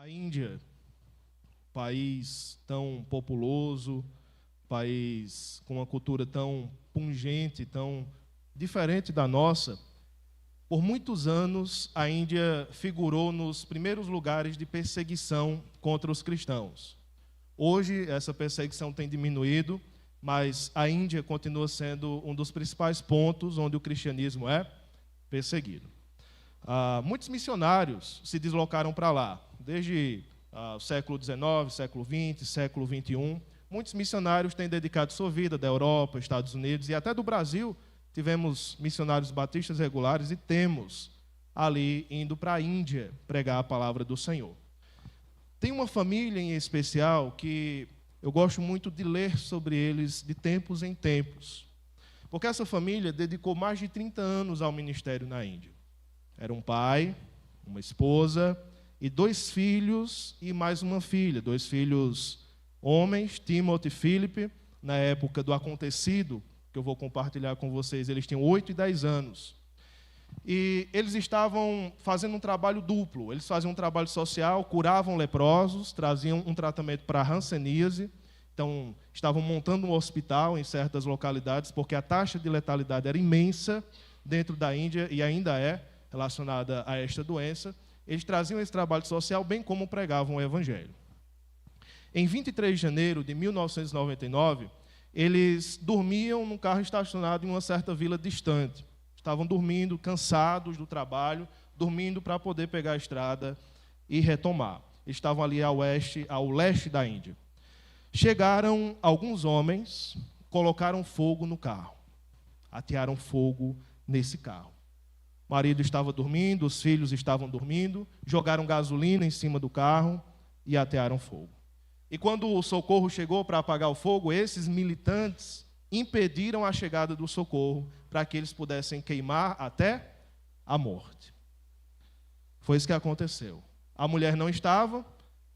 A Índia, país tão populoso, país com uma cultura tão pungente, tão diferente da nossa, por muitos anos a Índia figurou nos primeiros lugares de perseguição contra os cristãos. Hoje essa perseguição tem diminuído, mas a Índia continua sendo um dos principais pontos onde o cristianismo é perseguido. Muitos missionários se deslocaram para lá, desde o século XIX, século XX, século XXI. Muitos missionários têm dedicado sua vida da Europa, Estados Unidos e até do Brasil. Tivemos missionários batistas regulares e temos ali indo para a Índia pregar a palavra do Senhor. Tem uma família em especial que eu gosto muito de ler sobre eles de tempos em tempos, porque essa família dedicou mais de 30 anos ao ministério na Índia. Era um pai, uma esposa e 2 filhos e mais uma filha. 2 filhos homens, Timothy e Philip. Na época do acontecido, que eu vou compartilhar com vocês, eles tinham 8 e 10 anos. E eles estavam fazendo um trabalho duplo. Eles faziam um trabalho social, curavam leprosos, traziam um tratamento para a hanseníase. Então, estavam montando um hospital em certas localidades, porque a taxa de letalidade era imensa dentro da Índia e ainda é relacionada a esta doença. Eles traziam esse trabalho social, bem como pregavam o Evangelho. Em 23 de janeiro de 1999, eles dormiam num carro estacionado em uma certa vila distante. Estavam dormindo, cansados do trabalho, dormindo para poder pegar a estrada e retomar. Eles estavam ali ao leste da Índia. Chegaram alguns homens, colocaram fogo no carro, atearam fogo nesse carro. O marido estava dormindo, os filhos estavam dormindo, jogaram gasolina em cima do carro e atearam fogo. E quando o socorro chegou para apagar o fogo, esses militantes impediram a chegada do socorro para que eles pudessem queimar até a morte. Foi isso que aconteceu. A mulher não estava,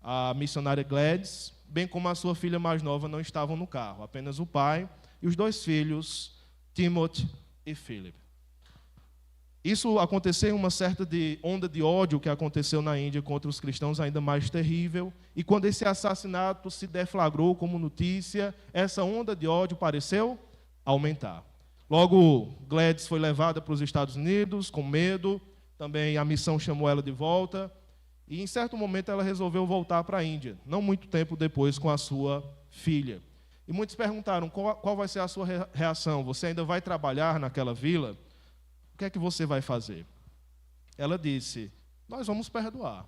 a missionária Gladys, bem como a sua filha mais nova, não estavam no carro. Apenas o pai e os 2 filhos, Timothy e Philip. Isso aconteceu em uma certa onda de ódio que aconteceu na Índia contra os cristãos, ainda mais terrível. E quando esse assassinato se deflagrou como notícia, essa onda de ódio pareceu aumentar. Logo, Gladys foi levada para os Estados Unidos com medo. Também a missão chamou ela de volta. E em certo momento ela resolveu voltar para a Índia, não muito tempo depois, com a sua filha. E muitos perguntaram, qual vai ser a sua reação? Você ainda vai trabalhar naquela vila? O que é que você vai fazer? Ela disse, nós vamos perdoar.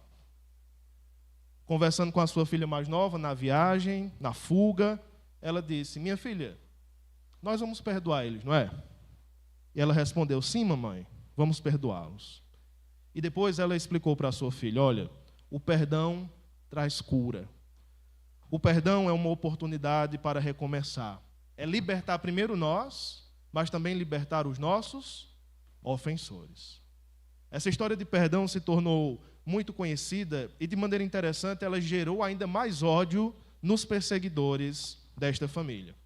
Conversando com a sua filha mais nova, na viagem, na fuga, ela disse, minha filha, nós vamos perdoar eles, não é? E ela respondeu, sim, mamãe, vamos perdoá-los. E depois ela explicou para a sua filha, olha, o perdão traz cura. O perdão é uma oportunidade para recomeçar. É libertar primeiro nós, mas também libertar os nossos ofensores. Essa história de perdão se tornou muito conhecida e, de maneira interessante, ela gerou ainda mais ódio nos perseguidores desta família.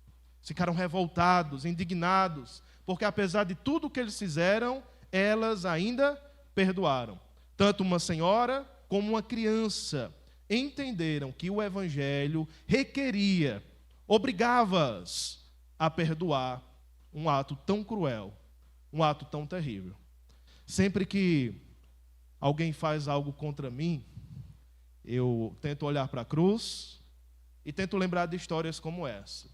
Ficaram revoltados, indignados, porque apesar de tudo que eles fizeram, elas ainda perdoaram. Tanto uma senhora como uma criança entenderam que o Evangelho requeria, obrigava-as a perdoar um ato tão cruel, um ato tão terrível. Sempre que alguém faz algo contra mim, eu tento olhar para a cruz e tento lembrar de histórias como essa.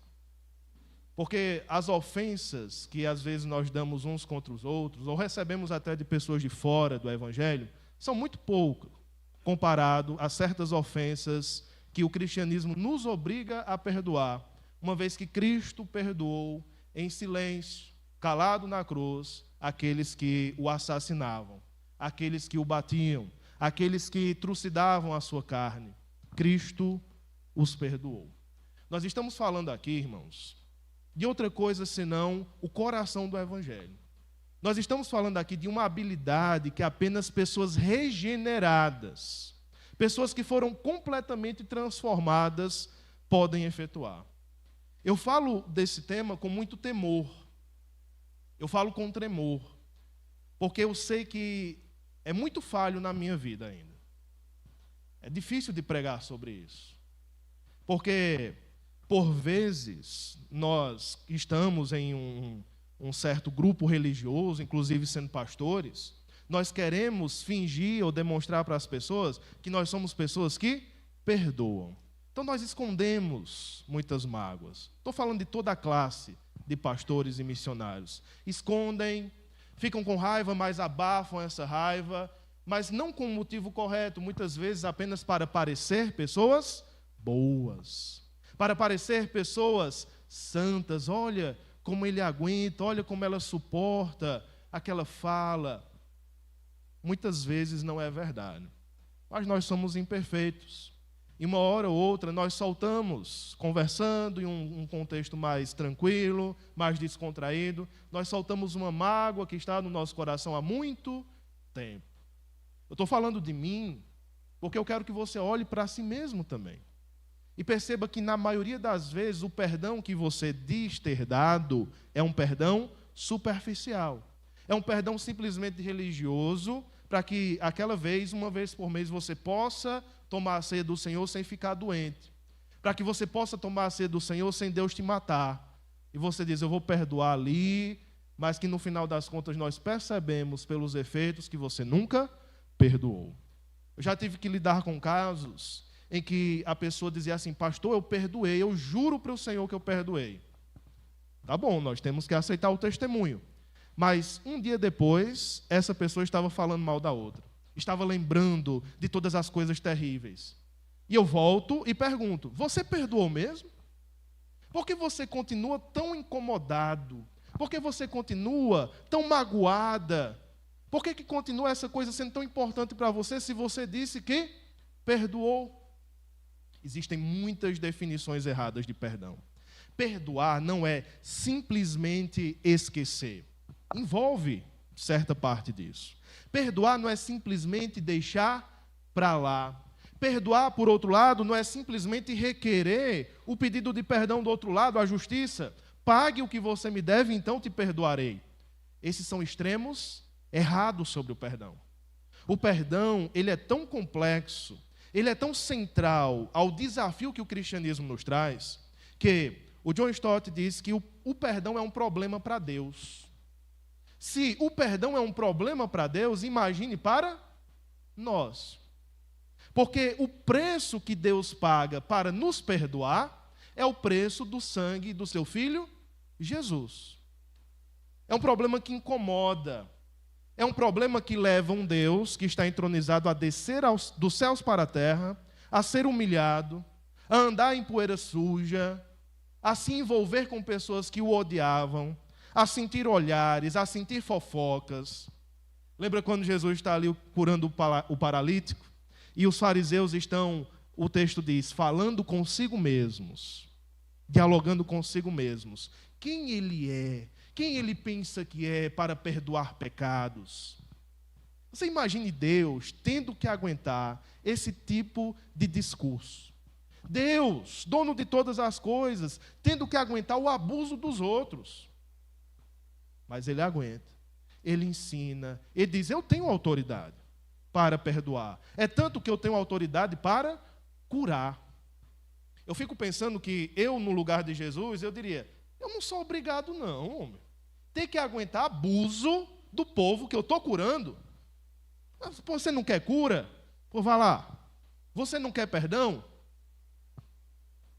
Porque as ofensas que às vezes nós damos uns contra os outros, ou recebemos até de pessoas de fora do Evangelho, são muito pouco comparado a certas ofensas que o cristianismo nos obriga a perdoar, uma vez que Cristo perdoou em silêncio, calado na cruz, aqueles que o assassinavam, aqueles que o batiam, aqueles que trucidavam a sua carne. Cristo os perdoou. Nós estamos falando aqui, irmãos, de outra coisa senão o coração do Evangelho. Nós estamos falando aqui de uma habilidade que apenas pessoas regeneradas, pessoas que foram completamente transformadas, podem efetuar. Eu falo desse tema com muito temor. Eu falo com tremor, porque eu sei que é muito falho na minha vida ainda. É difícil de pregar sobre isso. Porque, por vezes, nós estamos em um certo grupo religioso, inclusive sendo pastores, nós queremos fingir ou demonstrar para as pessoas que nós somos pessoas que perdoam. Então nós escondemos muitas mágoas. Estou falando de toda a classe de pastores e missionários. Escondem, ficam com raiva, mas abafam essa raiva, mas não com o motivo correto, muitas vezes apenas para parecer pessoas boas, para parecer pessoas santas. Olha como ele aguenta, olha como ela suporta aquela fala. Muitas vezes não é verdade, mas nós somos imperfeitos. E uma hora ou outra nós soltamos, conversando em um contexto mais tranquilo, mais descontraído, nós soltamos uma mágoa que está no nosso coração há muito tempo. Eu estou falando de mim, porque eu quero que você olhe para si mesmo também. E perceba que na maioria das vezes o perdão que você diz ter dado é um perdão superficial. É um perdão simplesmente religioso, para que aquela vez, uma vez por mês, você possa tomar a ceia do Senhor sem ficar doente. Para que você possa tomar a ceia do Senhor sem Deus te matar. E você diz, eu vou perdoar ali, mas que no final das contas nós percebemos pelos efeitos que você nunca perdoou. Eu já tive que lidar com casos em que a pessoa dizia assim, pastor, eu perdoei, eu juro para o Senhor que eu perdoei. Tá bom, nós temos que aceitar o testemunho. Mas um dia depois, essa pessoa estava falando mal da outra. Estava lembrando de todas as coisas terríveis. E eu volto e pergunto, você perdoou mesmo? Por que você continua tão incomodado? Por que você continua tão magoada? Por que continua essa coisa sendo tão importante para você se você disse que perdoou? Existem muitas definições erradas de perdão. Perdoar não é simplesmente esquecer. Envolve certa parte disso. Perdoar não é simplesmente deixar para lá. Perdoar, por outro lado, não é simplesmente requerer o pedido de perdão do outro lado, a justiça. Pague o que você me deve, então te perdoarei. Esses são extremos errados sobre o perdão. O perdão, ele é tão complexo, ele é tão central ao desafio que o cristianismo nos traz, que o John Stott diz que o perdão é um problema para Deus. Se o perdão é um problema para Deus, imagine para nós. Porque o preço que Deus paga para nos perdoar é o preço do sangue do seu Filho, Jesus. É um problema que incomoda. É um problema que leva um Deus que está entronizado a descer dos céus para a terra, a ser humilhado, a andar em poeira suja, a se envolver com pessoas que o odiavam, a sentir olhares, a sentir fofocas. Lembra quando Jesus está ali curando o paralítico? E os fariseus estão, o texto diz, falando consigo mesmos, dialogando consigo mesmos. Quem ele é? Quem ele pensa que é para perdoar pecados? Você imagine Deus tendo que aguentar esse tipo de discurso. Deus, dono de todas as coisas, tendo que aguentar o abuso dos outros. Mas ele aguenta, ele ensina, ele diz, eu tenho autoridade para perdoar. É tanto que eu tenho autoridade para curar. Eu fico pensando que eu, no lugar de Jesus, eu diria, eu não sou obrigado não, homem. Tem que aguentar abuso do povo que eu estou curando. Você não quer cura? Pô, vá lá. Você não quer perdão?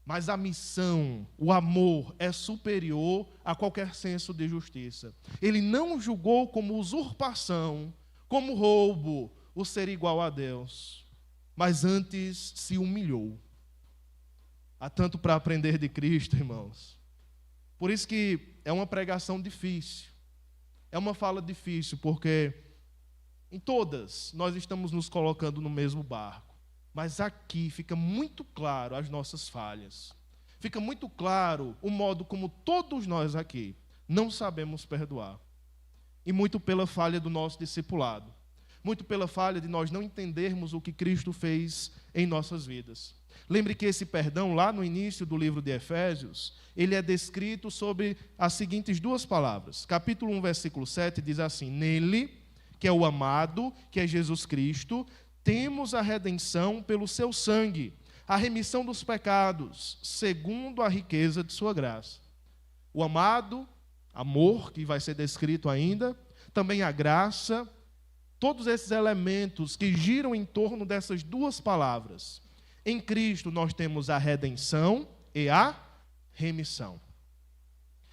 Mas a missão, o amor, é superior a qualquer senso de justiça. Ele não julgou como usurpação, como roubo, o ser igual a Deus, mas antes se humilhou. Há tanto para aprender de Cristo, irmãos. Por isso que é uma pregação difícil, é uma fala difícil, porque em todas nós estamos nos colocando no mesmo barco. Mas aqui fica muito claro as nossas falhas. Fica muito claro o modo como todos nós aqui não sabemos perdoar. E muito pela falha do nosso discipulado. Muito pela falha de nós não entendermos o que Cristo fez em nossas vidas. Lembre que esse perdão, lá no início do livro de Efésios, ele é descrito sobre as seguintes duas palavras. Capítulo 1, versículo 7 diz assim, nele, que é o amado, que é Jesus Cristo, temos a redenção pelo seu sangue, a remissão dos pecados, segundo a riqueza de sua graça. O amado, amor, que vai ser descrito ainda, também a graça, todos esses elementos que giram em torno dessas duas palavras. Em Cristo nós temos a redenção e a remissão.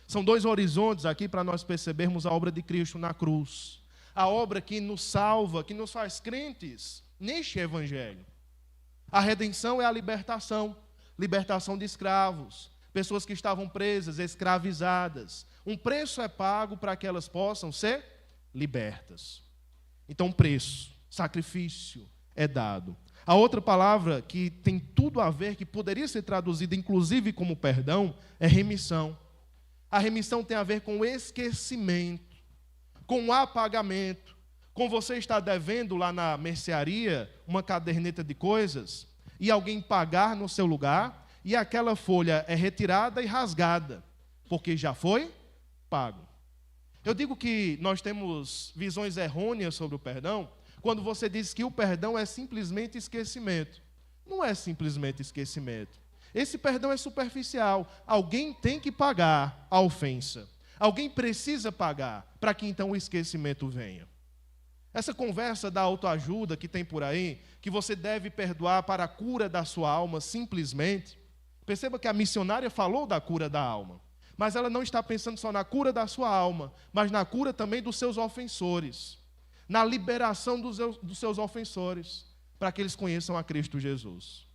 São dois horizontes aqui para nós percebermos a obra de Cristo na cruz. A obra que nos salva, que nos faz crentes neste evangelho. A redenção é a libertação. Libertação de escravos, pessoas que estavam presas, escravizadas. Um preço é pago para que elas possam ser libertas. Então, preço, sacrifício é dado. A outra palavra que tem tudo a ver, que poderia ser traduzida inclusive como perdão, é remissão. A remissão tem a ver com esquecimento, com apagamento. Com você estar devendo lá na mercearia uma caderneta de coisas e alguém pagar no seu lugar e aquela folha é retirada e rasgada, porque já foi pago. Eu digo que nós temos visões errôneas sobre o perdão quando você diz que o perdão é simplesmente esquecimento. Não é simplesmente esquecimento. Esse perdão é superficial. Alguém tem que pagar a ofensa. Alguém precisa pagar para que então o esquecimento venha. Essa conversa da autoajuda que tem por aí, que você deve perdoar para a cura da sua alma simplesmente. Perceba que a missionária falou da cura da alma, mas ela não está pensando só na cura da sua alma, mas na cura também dos seus ofensores, na liberação dos seus ofensores, para que eles conheçam a Cristo Jesus.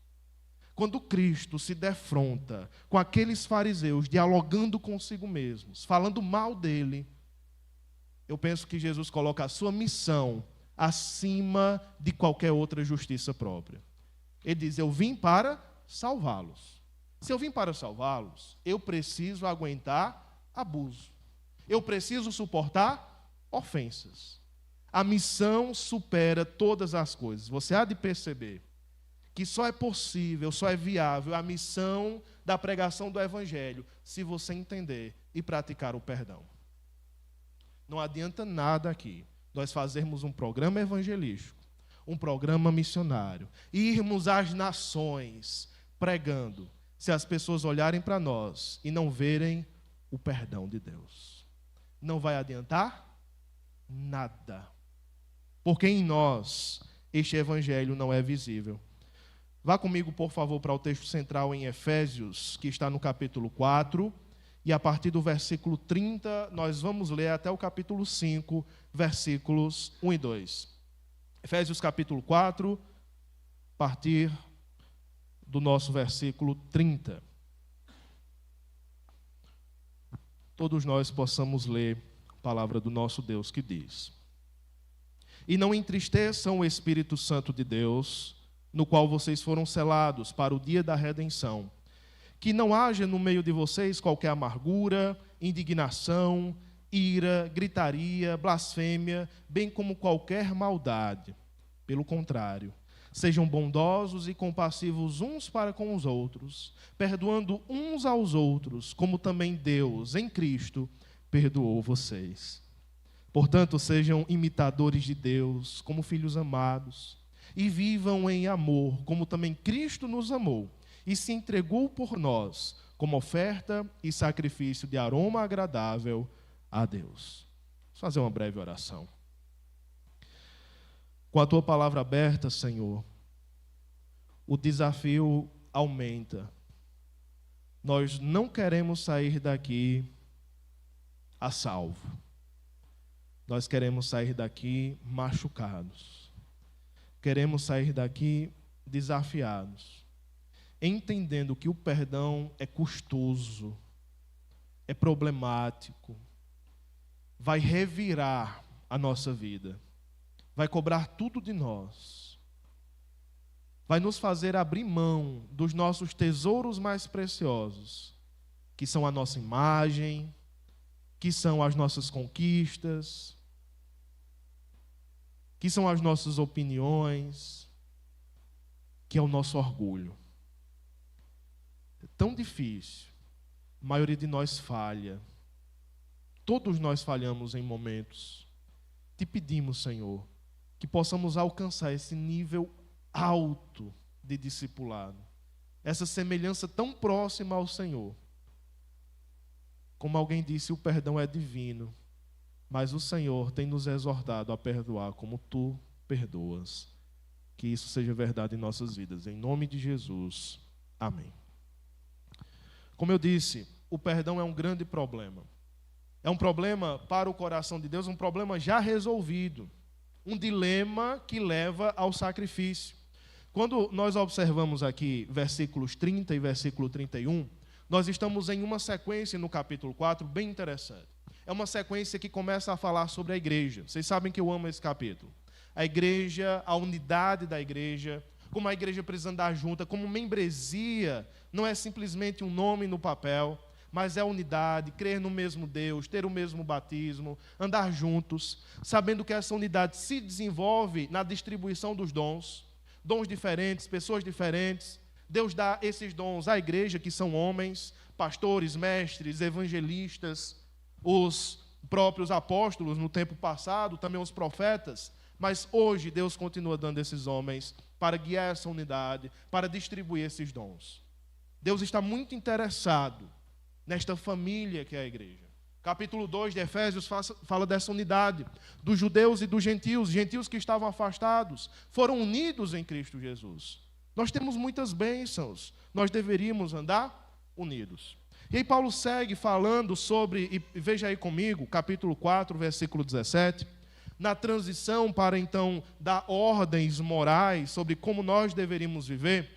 Quando Cristo se defronta com aqueles fariseus, dialogando consigo mesmos, falando mal dele, eu penso que Jesus coloca a sua missão acima de qualquer outra justiça própria. Ele diz, eu vim para salvá-los. Se eu vim para salvá-los, eu preciso aguentar abuso. Eu preciso suportar ofensas. A missão supera todas as coisas. Você há de perceber que só é possível, só é viável a missão da pregação do Evangelho se você entender e praticar o perdão. Não adianta nada aqui nós fazermos um programa evangelístico, um programa missionário, e irmos às nações pregando, se as pessoas olharem para nós e não verem o perdão de Deus. Não vai adiantar nada, porque em nós este evangelho não é visível. Vá comigo, por favor, para o texto central em Efésios, que está no capítulo 4, e a partir do versículo 30, nós vamos ler até o capítulo 5, versículos 1 e 2. Efésios capítulo 4, a partir do nosso versículo 30. Todos nós possamos ler a palavra do nosso Deus que diz: E não entristeçam o Espírito Santo de Deus, no qual vocês foram selados para o dia da redenção. Que não haja no meio de vocês qualquer amargura, indignação, ira, gritaria, blasfêmia, bem como qualquer maldade. Pelo contrário, sejam bondosos e compassivos uns para com os outros, perdoando uns aos outros, como também Deus, em Cristo, perdoou vocês. Portanto, sejam imitadores de Deus, como filhos amados, e vivam em amor, como também Cristo nos amou, e se entregou por nós, como oferta e sacrifício de aroma agradável a Deus. Vamos fazer uma breve oração. Com a Tua palavra aberta, Senhor, o desafio aumenta. Nós não queremos sair daqui a salvo. Nós queremos sair daqui machucados. Queremos sair daqui desafiados, entendendo que o perdão é custoso, é problemático, vai revirar a nossa vida, vai cobrar tudo de nós, vai nos fazer abrir mão dos nossos tesouros mais preciosos, que são a nossa imagem, que são as nossas conquistas, que são as nossas opiniões, que é o nosso orgulho. É tão difícil, a maioria de nós falha, todos nós falhamos em momentos. Te pedimos, Senhor, que possamos alcançar esse nível alto de discipulado, essa semelhança tão próxima ao Senhor. Como alguém disse, o perdão é divino, mas o Senhor tem nos exortado a perdoar como tu perdoas. Que isso seja verdade em nossas vidas. Em nome de Jesus. Amém. Como eu disse, o perdão é um grande problema. É um problema para o coração de Deus, um problema já resolvido. Um dilema que leva ao sacrifício. Quando nós observamos aqui versículos 30 e versículo 31, nós estamos em uma sequência no capítulo 4 bem interessante. É uma sequência que começa a falar sobre a igreja. Vocês sabem que eu amo esse capítulo. A igreja, a unidade da igreja, como a igreja precisa andar junta, como membresia, não é simplesmente um nome no papel, mas é a unidade, crer no mesmo Deus, ter o mesmo batismo, andar juntos, sabendo que essa unidade se desenvolve na distribuição dos dons diferentes, pessoas diferentes. Deus dá esses dons à igreja, que são homens, pastores, mestres, evangelistas, os próprios apóstolos no tempo passado, também os profetas, mas hoje Deus continua dando esses homens para guiar essa unidade, para distribuir esses dons. Deus está muito interessado nesta família que é a igreja. Capítulo 2 de Efésios fala dessa unidade, dos judeus e dos gentios que estavam afastados, foram unidos em Cristo Jesus. Nós temos muitas bênçãos, nós deveríamos andar unidos. E aí Paulo segue falando sobre, e veja aí comigo, capítulo 4, versículo 17, na transição para então dar ordens morais sobre como nós deveríamos viver.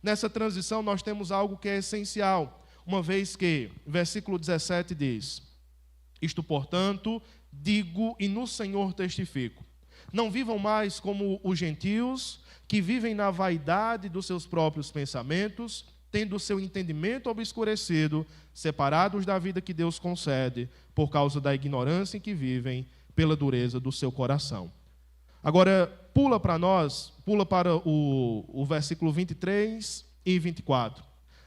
Nessa transição nós temos algo que é essencial, uma vez que, versículo 17 diz: isto, portanto, digo e no Senhor testifico, não vivam mais como os gentios, que vivem na vaidade dos seus próprios pensamentos, tendo o seu entendimento obscurecido, separados da vida que Deus concede, por causa da ignorância em que vivem, pela dureza do seu coração. Agora, pula para o versículo 23 e 24.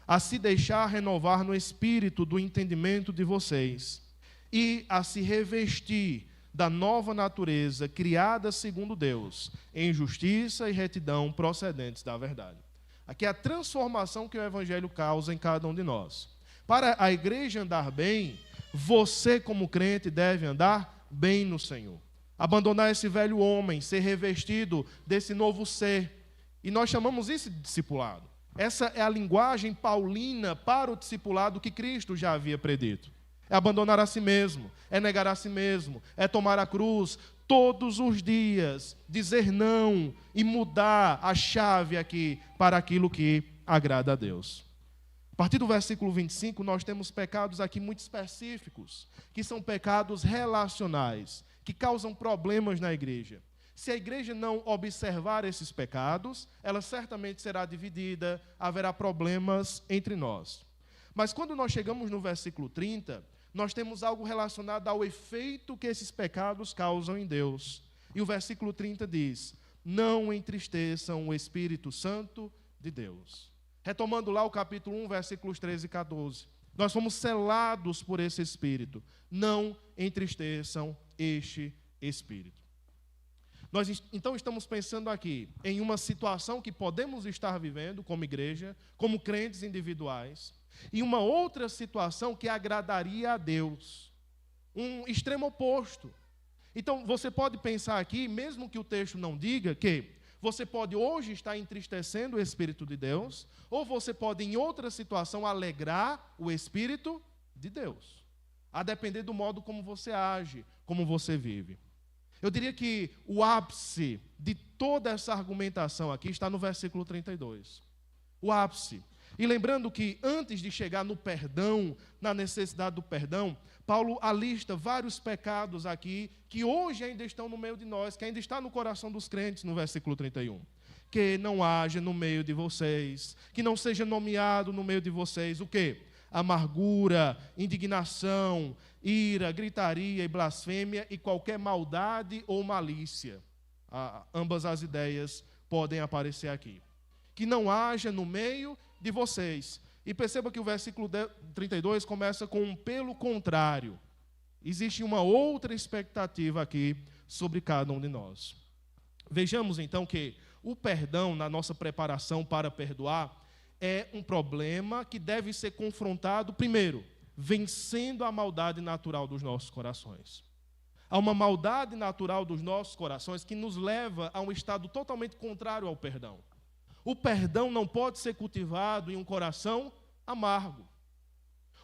A se deixar renovar no espírito do entendimento de vocês, e a se revestir da nova natureza, criada segundo Deus, em justiça e retidão procedentes da verdade. Aqui é a transformação que o Evangelho causa em cada um de nós. Para a igreja andar bem, você como crente deve andar bem no Senhor. Abandonar esse velho homem, ser revestido desse novo ser. E nós chamamos isso de discipulado. Essa é a linguagem paulina para o discipulado que Cristo já havia predito. É abandonar a si mesmo, é negar a si mesmo, é tomar a cruz todos os dias, dizer não e mudar a chave aqui para aquilo que agrada a Deus. A partir do versículo 25, nós temos pecados aqui muito específicos, que são pecados relacionais, que causam problemas na igreja. Se a igreja não observar esses pecados, ela certamente será dividida, haverá problemas entre nós. Mas quando nós chegamos no versículo 30, nós temos algo relacionado ao efeito que esses pecados causam em Deus. E o versículo 30 diz: não entristeçam o Espírito Santo de Deus. Retomando lá o capítulo 1, versículos 13 e 14. Nós fomos selados por esse Espírito. Não entristeçam este Espírito. Nós então estamos pensando aqui em uma situação que podemos estar vivendo como igreja, como crentes individuais, e uma outra situação que agradaria a Deus, um extremo oposto. Então você pode pensar aqui, mesmo que o texto não diga, que você pode hoje estar entristecendo o Espírito de Deus, ou você pode em outra situação alegrar o Espírito de Deus, a depender do modo como você age, como você vive. Eu diria que o ápice de toda essa argumentação aqui está no versículo 32. O ápice. E lembrando que antes de chegar no perdão, na necessidade do perdão, Paulo alista vários pecados aqui que hoje ainda estão no meio de nós, que ainda está no coração dos crentes, no versículo 31. Que não haja no meio de vocês, que não seja nomeado no meio de vocês o quê? Amargura, indignação, ira, gritaria e blasfêmia e qualquer maldade ou malícia. Ambas as ideias podem aparecer aqui. Que não haja no meio de vocês. E perceba que o versículo 32 começa com um pelo Vejamos então que o perdão, na nossa preparação para perdoar, é um problema que deve ser confrontado, primeiro, vencendo a maldade natural dos nossos corações. Há uma maldade natural dos nossos corações que nos leva a um estado totalmente contrário ao perdão. O perdão não pode ser cultivado em um coração amargo.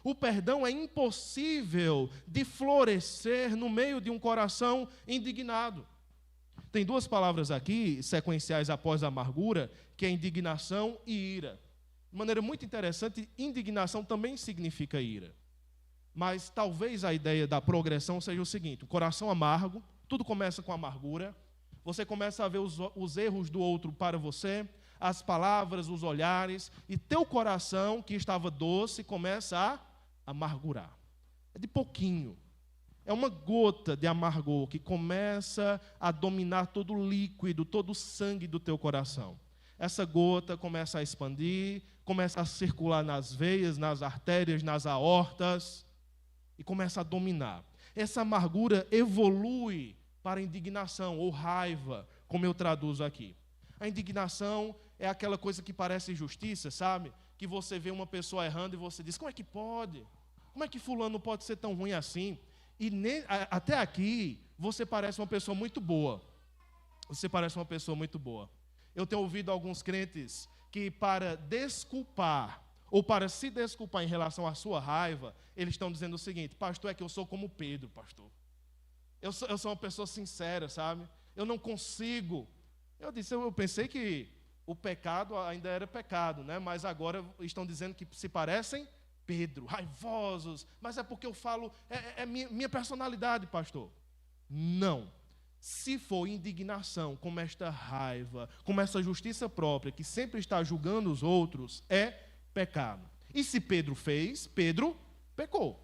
O perdão é impossível de florescer no meio de um coração indignado. Tem duas palavras aqui, sequenciais após a amargura, que é indignação e ira. De maneira muito interessante, indignação também significa ira. Mas talvez a ideia da progressão seja o seguinte: o coração amargo, tudo começa com amargura, você começa a ver os erros do outro para você, as palavras, os olhares, e teu coração, que estava doce, começa a amargurar. É de pouquinho. É uma gota de amargor que começa a dominar todo o líquido, todo o sangue do teu coração. Essa gota começa a expandir, começa a circular nas veias, nas artérias, nas aortas, e começa a dominar. Essa amargura evolui para indignação ou raiva, como eu traduzo aqui. A indignação é aquela coisa que parece injustiça, sabe? Que você vê uma pessoa errando e você diz: como é que pode? Como é que fulano pode ser tão ruim assim? E até aqui, você parece uma pessoa muito boa. Você parece uma pessoa muito boa. Eu tenho ouvido alguns crentes que, para desculpar, ou para se desculpar em relação à sua raiva, eles estão dizendo o seguinte: pastor, é que eu sou como Pedro, pastor. Eu sou uma pessoa sincera, sabe? Eu não consigo. Eu pensei que o pecado ainda era pecado, né? Mas agora estão dizendo que se parecem Pedro, raivosos. Mas é porque eu falo, é minha personalidade, pastor. Não. Se for indignação, como esta raiva, como essa justiça própria, que sempre está julgando os outros, é pecado. E se Pedro fez, Pedro pecou.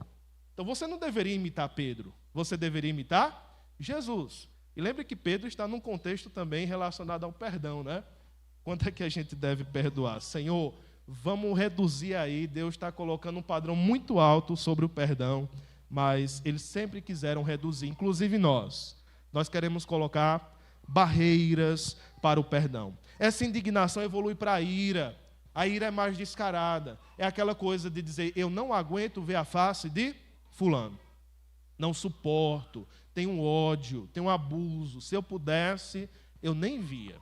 Então você não deveria imitar Pedro, você deveria imitar Jesus. E lembre que Pedro está num contexto também relacionado ao perdão, né? Quanto é que a gente deve perdoar? Senhor, vamos reduzir aí, Deus está colocando um padrão muito alto sobre o perdão, mas eles sempre quiseram reduzir, inclusive nós. Nós queremos colocar barreiras para o perdão. Essa indignação evolui para a ira. A ira é mais descarada. É aquela coisa de dizer: eu não aguento ver a face de fulano. Não suporto, tenho ódio, tenho abuso. Se eu pudesse, eu nem via.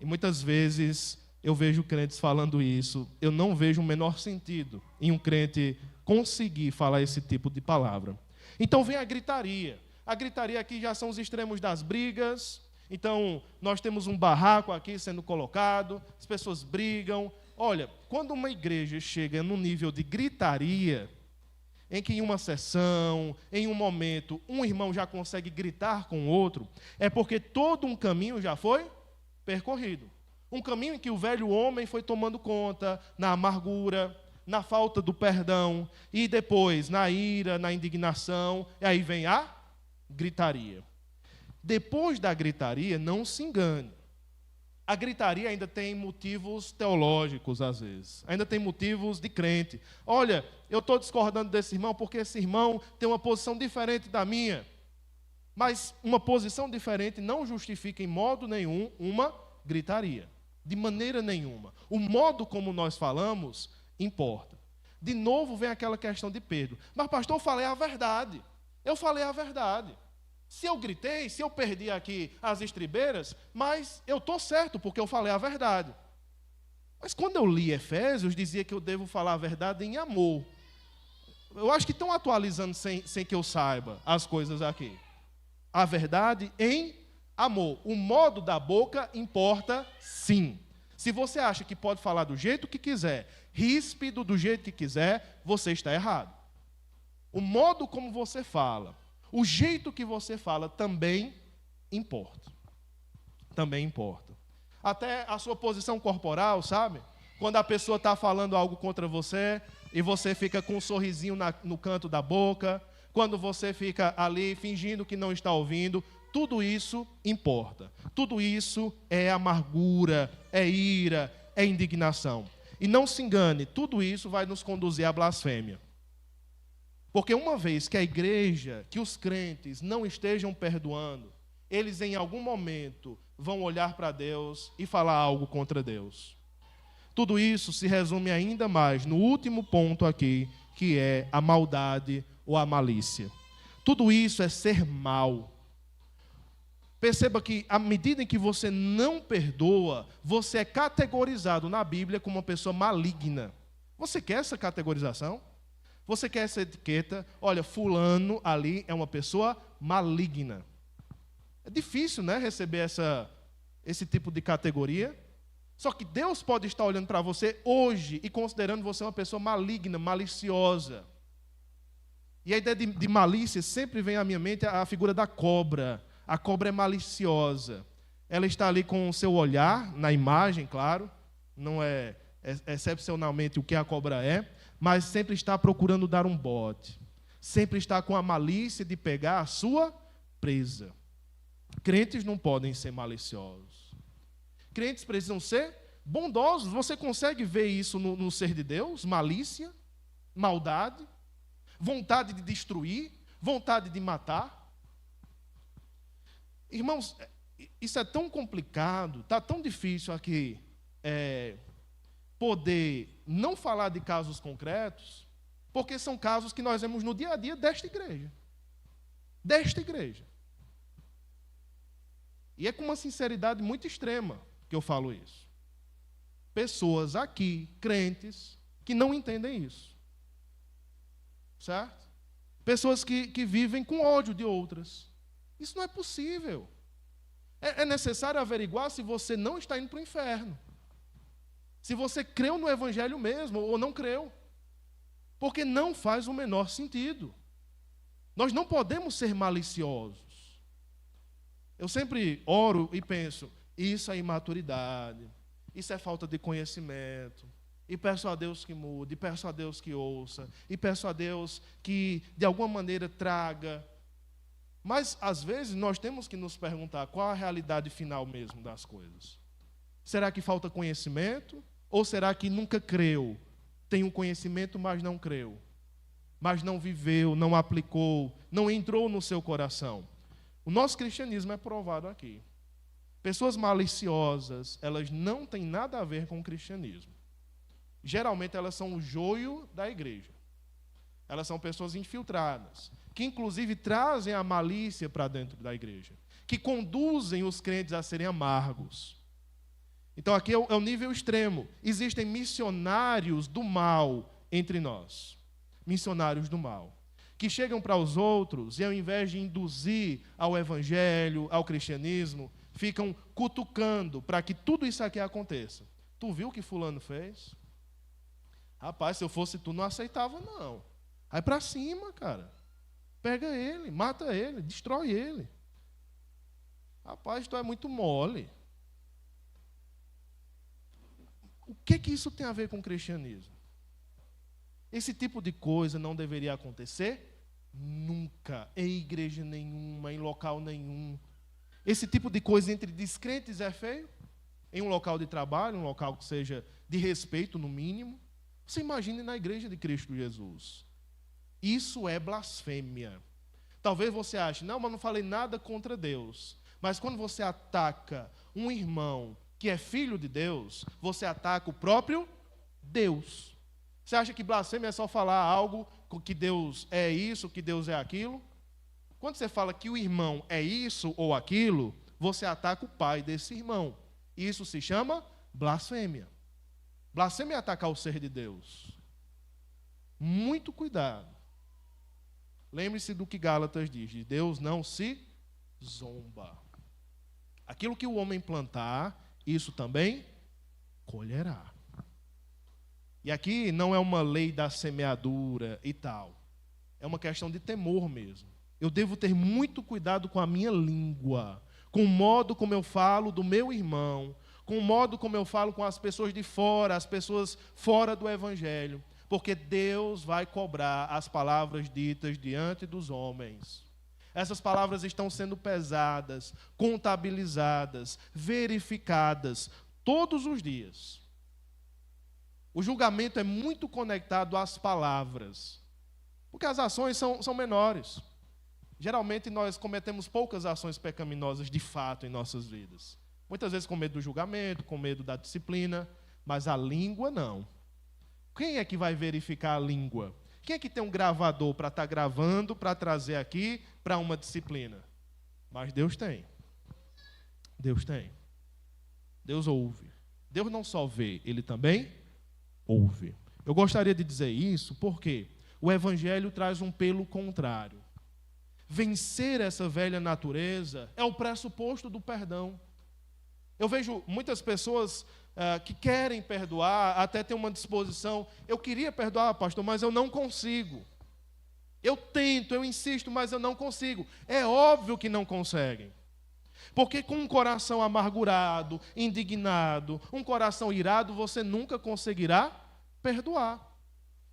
E muitas vezes eu vejo crentes falando isso. Eu não vejo o menor sentido em um crente conseguir falar esse tipo de palavra. Então vem a gritaria. A gritaria aqui já são os extremos das brigas. Então, nós temos um barraco aqui sendo colocado, as pessoas brigam. Olha, quando uma igreja chega num nível de gritaria, em que em uma sessão, em um momento, um irmão já consegue gritar com o outro, é porque todo um caminho já foi percorrido. Um caminho em que o velho homem foi tomando conta na amargura, na falta do perdão, e depois na ira, na indignação, e aí vem a gritaria. Depois da gritaria, não se engane. A gritaria ainda tem motivos teológicos, às vezes. Ainda tem motivos de crente. Olha, eu estou discordando desse irmão porque esse irmão tem uma posição diferente da minha. Mas uma posição diferente não justifica em modo nenhum uma gritaria. De maneira nenhuma. O modo como nós falamos importa. De novo vem aquela questão de Pedro. Mas pastor, eu falei a verdade. Eu falei a verdade. Se eu gritei, se eu perdi aqui as estribeiras, mas eu estou certo, porque eu falei a verdade. Mas quando eu li Efésios, dizia que eu devo falar a verdade em amor. Eu acho que estão atualizando sem que eu saiba as coisas aqui. A verdade em amor. O modo da boca importa sim. Se você acha que pode falar do jeito que quiser, ríspido do jeito que quiser, você está errado. O modo como você fala, o jeito que você fala também importa. Também importa. Até a sua posição corporal, sabe? Quando a pessoa está falando algo contra você e você fica com um sorrisinho no canto da boca, quando você fica ali fingindo que não está ouvindo, tudo isso importa. Tudo isso é amargura, é ira, é indignação. E não se engane, tudo isso vai nos conduzir à blasfêmia. Porque uma vez que a igreja, que os crentes não estejam perdoando, eles em algum momento vão olhar para Deus e falar algo contra Deus. Tudo isso se resume ainda mais no último ponto aqui, que é a maldade ou a malícia. Tudo isso é ser mal. Perceba que, à medida em que você não perdoa, você é categorizado na Bíblia como uma pessoa maligna. Você quer essa categorização? Você quer essa etiqueta? Olha, fulano ali é uma pessoa maligna. É difícil, né, receber esse tipo de categoria. Só que Deus pode estar olhando para você hoje e considerando você uma pessoa maligna, maliciosa. E a ideia de malícia sempre vem à minha mente a figura da cobra. A cobra é maliciosa. Ela está ali com o seu olhar, na imagem, claro. Não é excepcionalmente o que a cobra é, mas sempre está procurando dar um bote. Sempre está com a malícia de pegar a sua presa. Crentes não podem ser maliciosos. Crentes precisam ser bondosos. Você consegue ver isso no ser de Deus? Malícia, maldade, vontade de destruir, vontade de matar. Irmãos, isso é tão complicado, está tão difícil aqui poder não falar de casos concretos, porque são casos que nós vemos no dia a dia desta igreja. Desta igreja. E é com uma sinceridade muito extrema que eu falo isso. Pessoas aqui, crentes, que não entendem isso. Certo? Pessoas que vivem com ódio de outras. Isso não é possível. É necessário averiguar se você não está indo para o inferno. Se você creu no Evangelho mesmo ou não creu. Porque não faz o menor sentido. Nós não podemos ser maliciosos. Eu sempre oro e penso, isso é imaturidade, isso é falta de conhecimento. E peço a Deus que mude, e peço a Deus que ouça, e peço a Deus que de alguma maneira traga. Mas, às vezes, nós temos que nos perguntar qual a realidade final mesmo das coisas. Será que falta conhecimento? Ou será que nunca creu? Tem um conhecimento, mas não creu. Mas não viveu, não aplicou, não entrou no seu coração. O nosso cristianismo é provado aqui. Pessoas maliciosas, elas não têm nada a ver com o cristianismo. Geralmente, elas são o joio da igreja. Elas são pessoas infiltradas, que inclusive trazem a malícia para dentro da igreja, que conduzem os crentes a serem amargos. Então aqui é o nível extremo. Existem missionários do mal entre nós. Missionários do mal. Que chegam para os outros e ao invés de induzir ao evangelho, ao cristianismo, ficam cutucando para que tudo isso aqui aconteça. Tu viu o que fulano fez? Rapaz, se eu fosse tu, não aceitava não. Vai para cima, cara. Pega ele, mata ele, destrói ele. Rapaz, tu é muito mole. O que isso tem a ver com o cristianismo? Esse tipo de coisa não deveria acontecer nunca, em igreja nenhuma, em local nenhum. Esse tipo de coisa entre descrentes é feio? Em um local de trabalho, um local que seja de respeito, no mínimo. Você imagine na igreja de Cristo Jesus. Isso é blasfêmia. Talvez você ache, não, mas não falei nada contra Deus. Mas quando você ataca um irmão que é filho de Deus, você ataca o próprio Deus. Você acha que blasfêmia é só falar algo que Deus é isso, que Deus é aquilo? Quando você fala que o irmão é isso ou aquilo, você ataca o pai desse irmão. Isso se chama blasfêmia. Blasfêmia é atacar o ser de Deus. Muito cuidado. Lembre-se do que Gálatas diz, de Deus não se zomba. Aquilo que o homem plantar, isso também colherá. E aqui não é uma lei da semeadura e tal. É uma questão de temor mesmo. Eu devo ter muito cuidado com a minha língua, com o modo como eu falo do meu irmão, com o modo como eu falo com as pessoas de fora, as pessoas fora do Evangelho. Porque Deus vai cobrar as palavras ditas diante dos homens. Essas palavras estão sendo pesadas, contabilizadas, verificadas todos os dias. O julgamento é muito conectado às palavras, porque as ações são menores. Geralmente nós cometemos poucas ações pecaminosas de fato em nossas vidas. Muitas vezes com medo do julgamento, com medo da disciplina, mas a língua não. Quem é que vai verificar a língua? Quem é que tem um gravador para estar gravando, para trazer aqui para uma disciplina? Mas Deus tem. Deus tem. Deus ouve. Deus não só vê, Ele também ouve. Eu gostaria de dizer isso porque o Evangelho traz um pelo contrário. Vencer essa velha natureza é o pressuposto do perdão. Eu vejo muitas pessoas que querem perdoar, até tem uma disposição. Eu queria perdoar, pastor, mas eu não consigo. Eu tento, eu insisto, mas eu não consigo. É óbvio que não conseguem. Porque com um coração amargurado, indignado, um coração irado, você nunca conseguirá perdoar.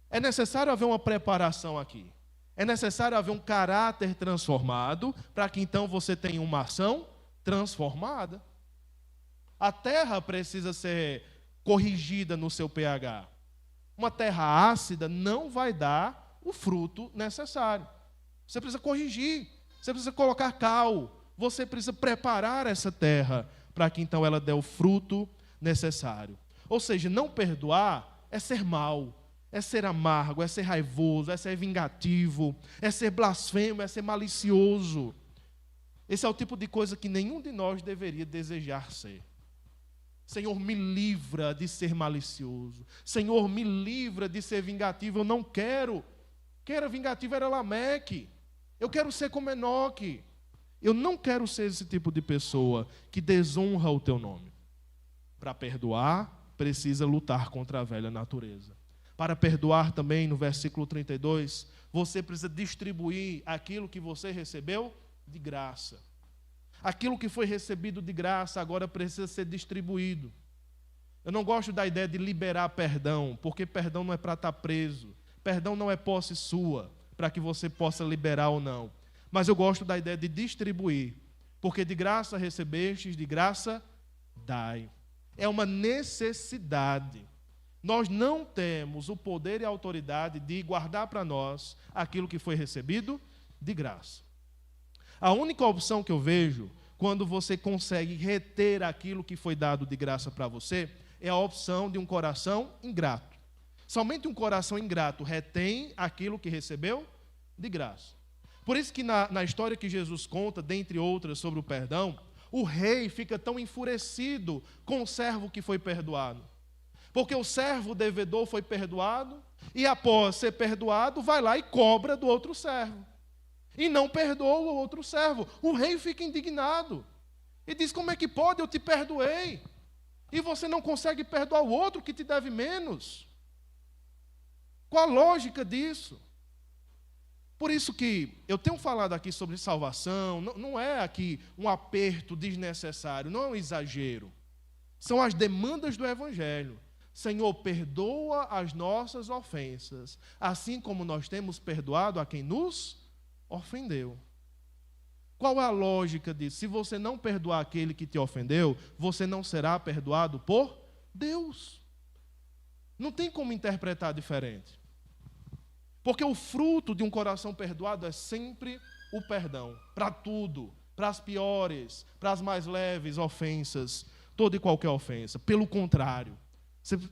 É necessário haver uma preparação aqui. É necessário haver um caráter transformado para que então você tenha uma ação transformada. A terra precisa ser corrigida no seu pH. Uma terra ácida não vai dar o fruto necessário. Você precisa corrigir, você precisa colocar cal, você precisa preparar essa terra para que então ela dê o fruto necessário. Ou seja, não perdoar é ser mau, é ser amargo, é ser raivoso, é ser vingativo, é ser blasfemo, é ser malicioso. Esse é o tipo de coisa que nenhum de nós deveria desejar ser. Senhor, me livra de ser malicioso. Senhor, me livra de ser vingativo. Eu não quero. Quem era vingativo era Lameque. Eu quero ser como Enoque. Eu não quero ser esse tipo de pessoa que desonra o teu nome. Para perdoar, precisa lutar contra a velha natureza. Para perdoar também, no versículo 32, você precisa distribuir aquilo que você recebeu de graça. Aquilo que foi recebido de graça agora precisa ser distribuído. Eu não gosto da ideia de liberar perdão, porque perdão não é para estar preso. Perdão não é posse sua, para que você possa liberar ou não. Mas eu gosto da ideia de distribuir, porque de graça recebestes, de graça dai. É uma necessidade. Nós não temos o poder e a autoridade de guardar para nós aquilo que foi recebido de graça. A única opção que eu vejo, quando você consegue reter aquilo que foi dado de graça para você, é a opção de um coração ingrato. Somente um coração ingrato retém aquilo que recebeu de graça. Por isso que na história que Jesus conta, dentre outras sobre o perdão, o rei fica tão enfurecido com o servo que foi perdoado. Porque o servo devedor foi perdoado e após ser perdoado, vai lá e cobra do outro servo. E não perdoa o outro servo. O rei fica indignado. E diz, como é que pode? Eu te perdoei. E você não consegue perdoar o outro que te deve menos. Qual a lógica disso? Por isso que eu tenho falado aqui sobre salvação, não é aqui um aperto desnecessário, não é um exagero. São as demandas do Evangelho. Senhor, perdoa as nossas ofensas, assim como nós temos perdoado a quem nos ofendeu. Qual é a lógica disso? Se você não perdoar aquele que te ofendeu, você não será perdoado por Deus. Não tem como interpretar diferente. Porque o fruto de um coração perdoado é sempre o perdão. Para tudo. Para as piores, para as mais leves ofensas. Toda e qualquer ofensa. Pelo contrário.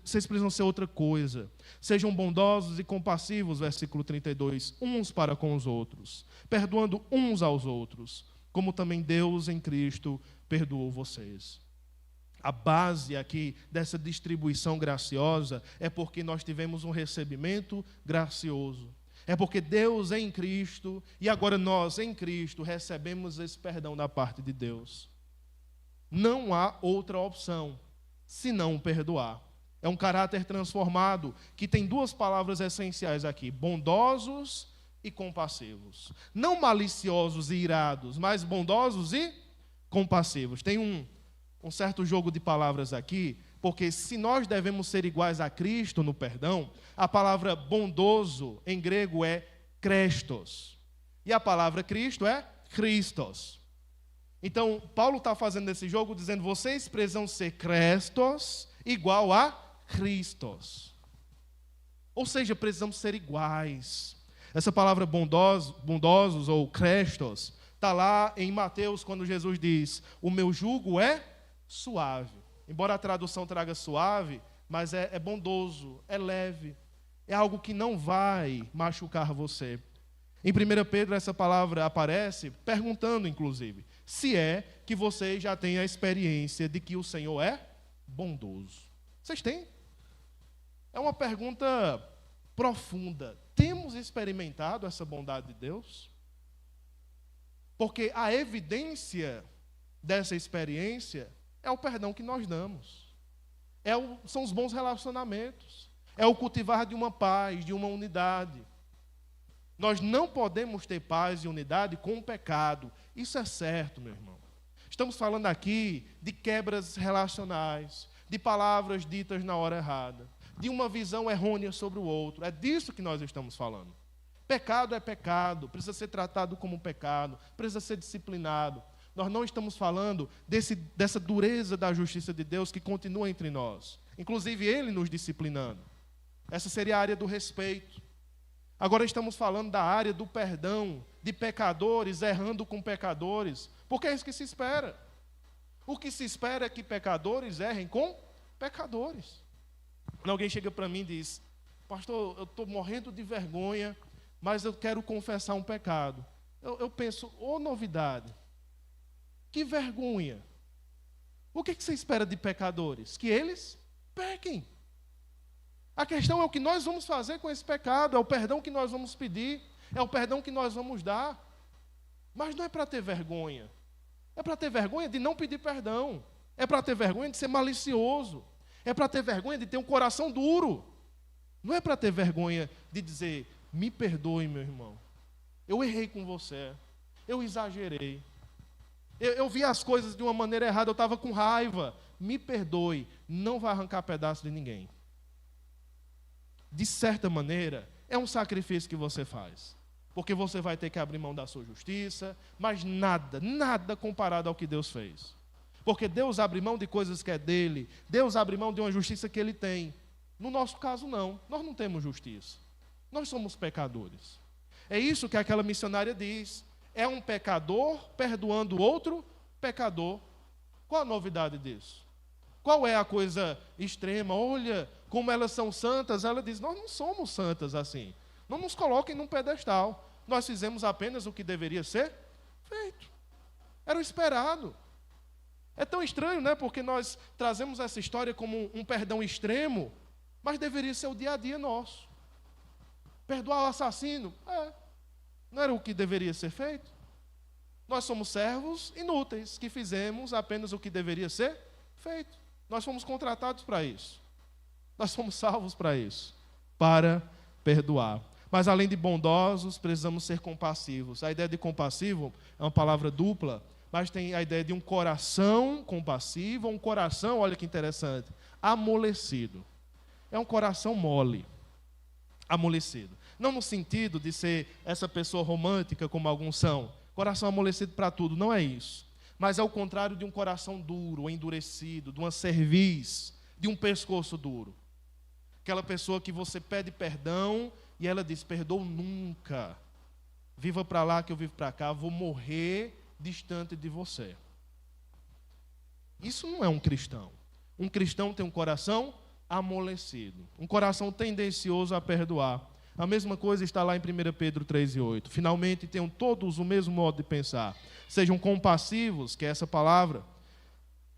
Vocês precisam ser outra coisa. Sejam bondosos e compassivos, versículo 32, uns para com os outros, perdoando uns aos outros, como também Deus em Cristo perdoou vocês. A base aqui dessa distribuição graciosa é porque nós tivemos um recebimento gracioso. É porque Deus em Cristo, e agora nós em Cristo, recebemos esse perdão da parte de Deus. Não há outra opção, senão perdoar. É um caráter transformado, que tem duas palavras essenciais aqui, bondosos e compassivos. Não maliciosos e irados, mas bondosos e compassivos. Tem um certo jogo de palavras aqui, porque se nós devemos ser iguais a Cristo no perdão, a palavra bondoso em grego é Krestos. E a palavra Cristo é Christos. Então, Paulo está fazendo esse jogo dizendo, vocês precisam ser Krestos igual a Christos. Ou seja, precisamos ser iguais. Essa palavra bondosos ou Krestos está lá em Mateus, quando Jesus diz, o meu jugo é suave. Embora a tradução traga suave, mas é bondoso, é leve. É algo que não vai machucar você. Em 1 Pedro, essa palavra aparece perguntando, inclusive, se é que vocês já têm a experiência de que o Senhor é bondoso. Vocês têm? É uma pergunta profunda. Temos experimentado essa bondade de Deus? Porque a evidência dessa experiência é o perdão que nós damos. São os bons relacionamentos. É o cultivar de uma paz, de uma unidade. Nós não podemos ter paz e unidade com o pecado. Isso é certo, meu irmão. Estamos falando aqui de quebras relacionais, de palavras ditas na hora errada, de uma visão errônea sobre o outro. É disso que nós estamos falando. Pecado é pecado, precisa ser tratado como pecado, precisa ser disciplinado. Nós não estamos falando dessa dureza da justiça de Deus que continua entre nós. Inclusive Ele nos disciplinando. Essa seria a área do respeito. Agora estamos falando da área do perdão, de pecadores errando com pecadores, porque é isso que se espera. O que se espera é que pecadores errem com pecadores. Quando alguém chega para mim e diz: pastor, eu estou morrendo de vergonha, mas eu quero confessar um pecado. Eu penso, novidade, que vergonha. O que você espera de pecadores? Que eles pequem. A questão é o que nós vamos fazer com esse pecado, é o perdão que nós vamos pedir, é o perdão que nós vamos dar. Mas não é para ter vergonha. É para ter vergonha de não pedir perdão. É para ter vergonha de ser malicioso. É para ter vergonha de ter um coração duro. Não é para ter vergonha de dizer: me perdoe, meu irmão. Eu errei com você. Eu exagerei. Eu vi as coisas de uma maneira errada, eu estava com raiva. Me perdoe. Não vai arrancar pedaço de ninguém. De certa maneira, é um sacrifício que você faz. Porque você vai ter que abrir mão da sua justiça, mas nada comparado ao que Deus fez. Porque Deus abre mão de coisas que é dele, Deus abre mão de uma justiça que ele tem. No nosso caso, não. Nós não temos justiça. Nós somos pecadores. É isso que aquela missionária diz. É um pecador perdoando outro pecador. Qual a novidade disso? Qual é a coisa extrema? Olha como elas são santas. Ela diz: nós não somos santas assim. Não nos coloquem num pedestal. Nós fizemos apenas o que deveria ser feito. Era o esperado. É tão estranho, né? Porque nós trazemos essa história como um perdão extremo, mas deveria ser o dia a dia nosso. Perdoar o assassino? Não era o que deveria ser feito? Nós somos servos inúteis, que fizemos apenas o que deveria ser feito. Nós fomos contratados para isso. Nós fomos salvos para isso. Para perdoar. Mas além de bondosos, precisamos ser compassivos. A ideia de compassivo é uma palavra dupla, mas tem a ideia de um coração compassivo, um coração, olha que interessante, amolecido. É um coração mole, amolecido. Não no sentido de ser essa pessoa romântica como alguns são. Coração amolecido para tudo, não é isso. Mas é o contrário de um coração duro, endurecido, de uma cerviz, de um pescoço duro. Aquela pessoa que você pede perdão e ela diz: perdoo nunca. Viva para lá que eu vivo para cá, vou morrer distante de você. Isso não é um cristão. Um cristão tem um coração amolecido, um coração tendencioso a perdoar. A mesma coisa está lá em 1 Pedro 3:8. Finalmente, tenham todos o mesmo modo de pensar. Sejam compassivos, que é essa palavra,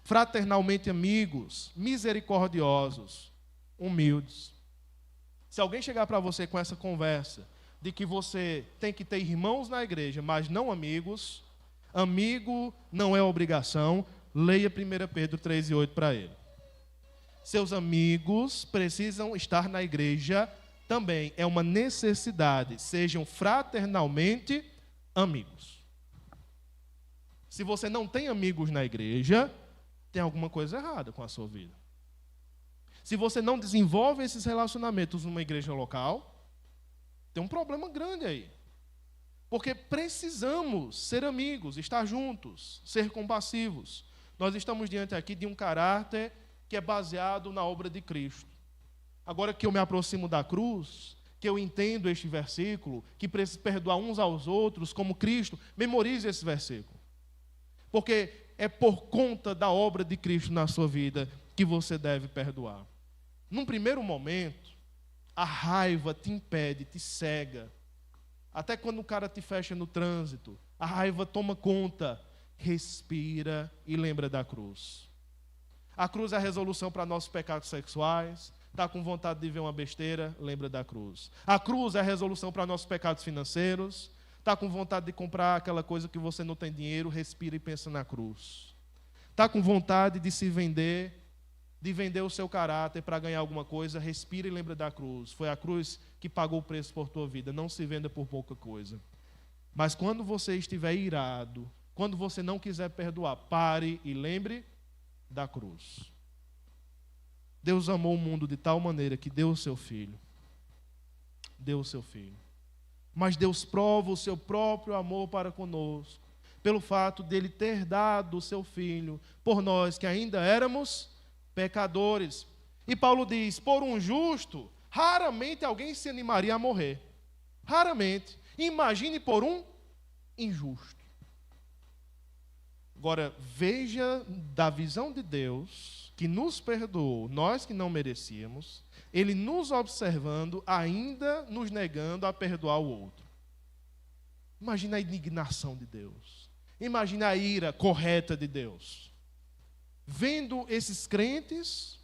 fraternalmente amigos, misericordiosos, humildes. Se alguém chegar para você com essa conversa de que você tem que ter irmãos na igreja, mas não amigos, amigo não é obrigação, leia 1 Pedro 3:8 para ele. Seus amigos precisam estar na igreja também, é uma necessidade, sejam fraternalmente amigos. Se você não tem amigos na igreja, tem alguma coisa errada com a sua vida. Se você não desenvolve esses relacionamentos numa igreja local, tem um problema grande aí. Porque precisamos ser amigos, estar juntos, ser compassivos. Nós estamos diante aqui de um caráter que é baseado na obra de Cristo. Agora que eu me aproximo da cruz, que eu entendo este versículo, que preciso perdoar uns aos outros como Cristo, memorize esse versículo. Porque é por conta da obra de Cristo na sua vida que você deve perdoar. Num primeiro momento, a raiva te impede, te cega. Até quando o cara te fecha no trânsito, a raiva toma conta. Respira e lembra da cruz. A cruz é a resolução para nossos pecados sexuais. Está com vontade de ver uma besteira? Lembra da cruz. A cruz é a resolução para nossos pecados financeiros. Está com vontade de comprar aquela coisa que você não tem dinheiro? Respira e pensa na cruz. Está com vontade de se vender, de vender o seu caráter para ganhar alguma coisa? Respira e lembra da cruz. Foi a cruz que pagou o preço por tua vida. Não se venda por pouca coisa. Mas quando você estiver irado, quando você não quiser perdoar, pare e lembre da cruz. Deus amou o mundo de tal maneira que deu o seu Filho. Deu o seu Filho. Mas Deus prova o seu próprio amor para conosco, pelo fato dele ter dado o seu Filho por nós, que ainda éramos pecadores. E Paulo diz, por um justo, raramente alguém se animaria a morrer. Raramente. Imagine por um injusto. Agora, veja da visão de Deus, que nos perdoou, nós que não merecíamos, Ele nos observando, ainda nos negando a perdoar o outro. Imagina a indignação de Deus. Imagina a ira correta de Deus. Vendo esses crentes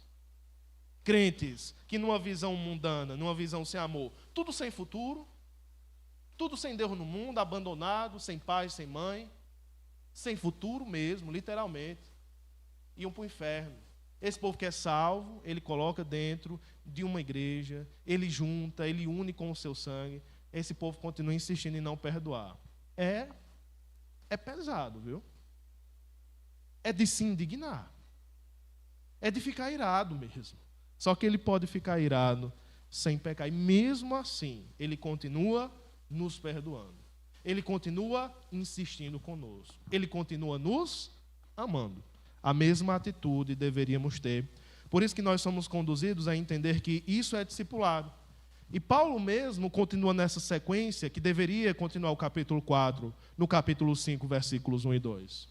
que numa visão mundana, numa visão sem amor, tudo sem futuro, tudo sem Deus no mundo, abandonado, sem pai, sem mãe, sem futuro mesmo, literalmente, iam para o inferno. Esse povo que é salvo, ele coloca dentro de uma igreja, ele junta, ele une com o seu sangue. Esse povo continua insistindo em não perdoar. É pesado, viu? É de se indignar. É de ficar irado mesmo. Só que ele pode ficar irado sem pecar. E mesmo assim, ele continua nos perdoando. Ele continua insistindo conosco. Ele continua nos amando. A mesma atitude deveríamos ter. Por isso que nós somos conduzidos a entender que isso é discipulado. E Paulo mesmo continua nessa sequência, que deveria continuar o capítulo 4, no capítulo 5, versículos 1 e 2.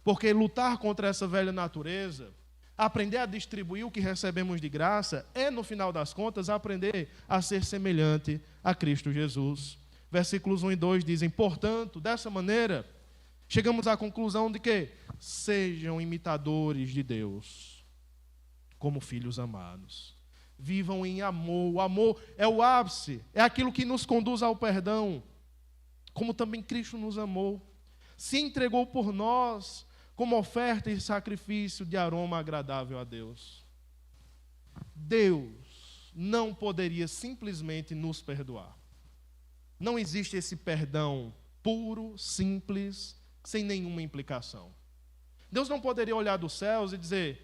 Porque lutar contra essa velha natureza, aprender a distribuir o que recebemos de graça, é, no final das contas, aprender a ser semelhante a Cristo Jesus. Versículos 1 e 2 dizem, portanto, dessa maneira, chegamos à conclusão de que sejam imitadores de Deus, como filhos amados. Vivam em amor. O amor é o ápice, é aquilo que nos conduz ao perdão, como também Cristo nos amou. Se entregou por nós como oferta e sacrifício de aroma agradável a Deus. Deus não poderia simplesmente nos perdoar. Não existe esse perdão puro, simples, sem nenhuma implicação. Deus não poderia olhar dos céus e dizer,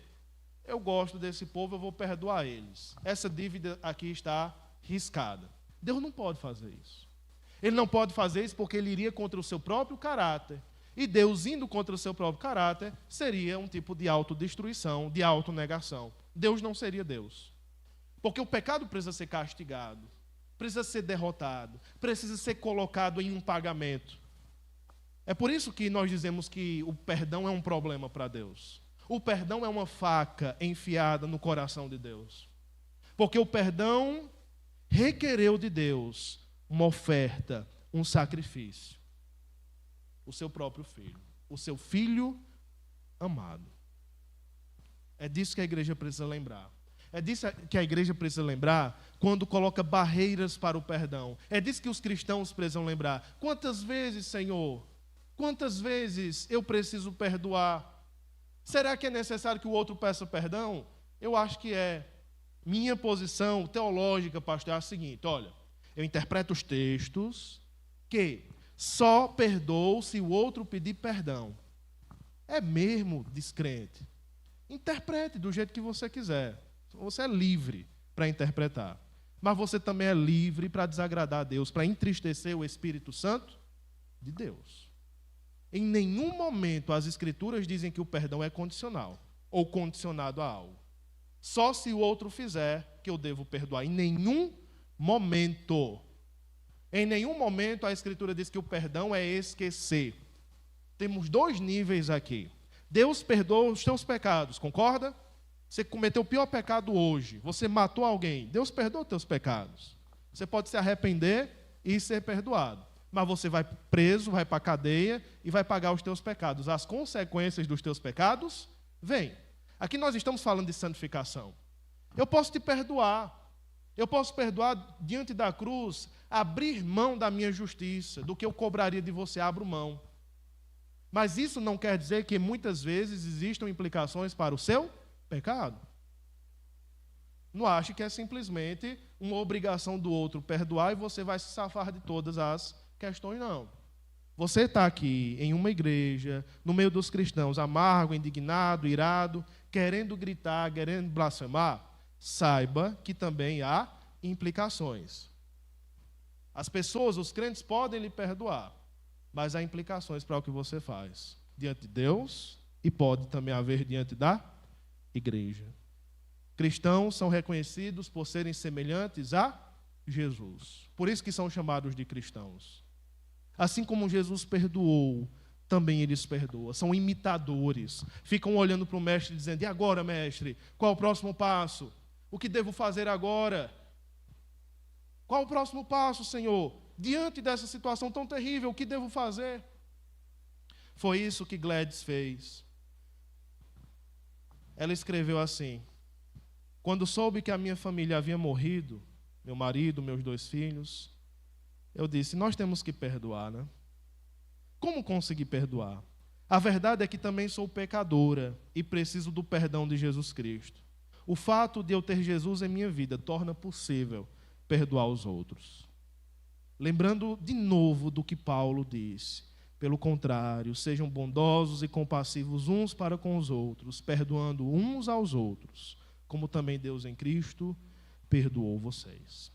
eu gosto desse povo, eu vou perdoar eles. Essa dívida aqui está riscada. Deus não pode fazer isso. Ele não pode fazer isso porque ele iria contra o seu próprio caráter. E Deus indo contra o seu próprio caráter seria um tipo de autodestruição, de autonegação. Deus não seria Deus. Porque o pecado precisa ser castigado, precisa ser derrotado, precisa ser colocado em um pagamento. É por isso que nós dizemos que o perdão é um problema para Deus. O perdão é uma faca enfiada no coração de Deus. Porque o perdão requereu de Deus uma oferta, um sacrifício. O seu próprio filho. O seu filho amado. É disso que a igreja precisa lembrar. É disso que a igreja precisa lembrar quando coloca barreiras para o perdão. É disso que os cristãos precisam lembrar. Quantas vezes, Senhor, quantas vezes eu preciso perdoar? Será que é necessário que o outro peça perdão? Eu acho que é. Minha posição teológica, pastor, é a seguinte, olha, eu interpreto os textos que só perdoo se o outro pedir perdão. É mesmo descrente. Interprete do jeito que você quiser. Você é livre para interpretar. Mas você também é livre para desagradar a Deus, para entristecer o Espírito Santo de Deus. Em nenhum momento as Escrituras dizem que o perdão é condicional ou condicionado a algo. Só se o outro fizer que eu devo perdoar. Em nenhum momento. Em nenhum momento a Escritura diz que o perdão é esquecer. Temos dois níveis aqui. Deus perdoa os teus pecados, concorda? Você cometeu o pior pecado hoje, você matou alguém, Deus perdoa os teus pecados. Você pode se arrepender e ser perdoado, mas você vai preso, vai para a cadeia e vai pagar os teus pecados. As consequências dos teus pecados vêm. Aqui nós estamos falando de santificação. Eu posso te perdoar. Eu posso perdoar diante da cruz, abrir mão da minha justiça, do que eu cobraria de você, abro mão. Mas isso não quer dizer que muitas vezes existam implicações para o seu pecado. Não ache que é simplesmente uma obrigação do outro perdoar e você vai se safar de todas as questões, não. Você está aqui em uma igreja, no meio dos cristãos, amargo, indignado, irado, querendo gritar, querendo blasfemar, saiba que também há implicações. As pessoas, os crentes podem lhe perdoar, mas há implicações para o que você faz diante de Deus e pode também haver diante da igreja. Cristãos são reconhecidos por serem semelhantes a Jesus. Por isso que são chamados de cristãos. Assim como Jesus perdoou, também eles perdoam. São imitadores. Ficam olhando para o mestre dizendo: e agora, mestre? Qual o próximo passo? O que devo fazer agora? Qual o próximo passo, Senhor? Diante dessa situação tão terrível, o que devo fazer? Foi isso que Gladys fez. Ela escreveu assim: quando soube que a minha família havia morrido, meu marido, meus 2 filhos, eu disse: nós temos que perdoar, né? Como conseguir perdoar? A verdade é que também sou pecadora e preciso do perdão de Jesus Cristo. O fato de eu ter Jesus em minha vida torna possível perdoar os outros. Lembrando de novo do que Paulo disse: pelo contrário, sejam bondosos e compassivos uns para com os outros, perdoando uns aos outros, como também Deus em Cristo perdoou vocês.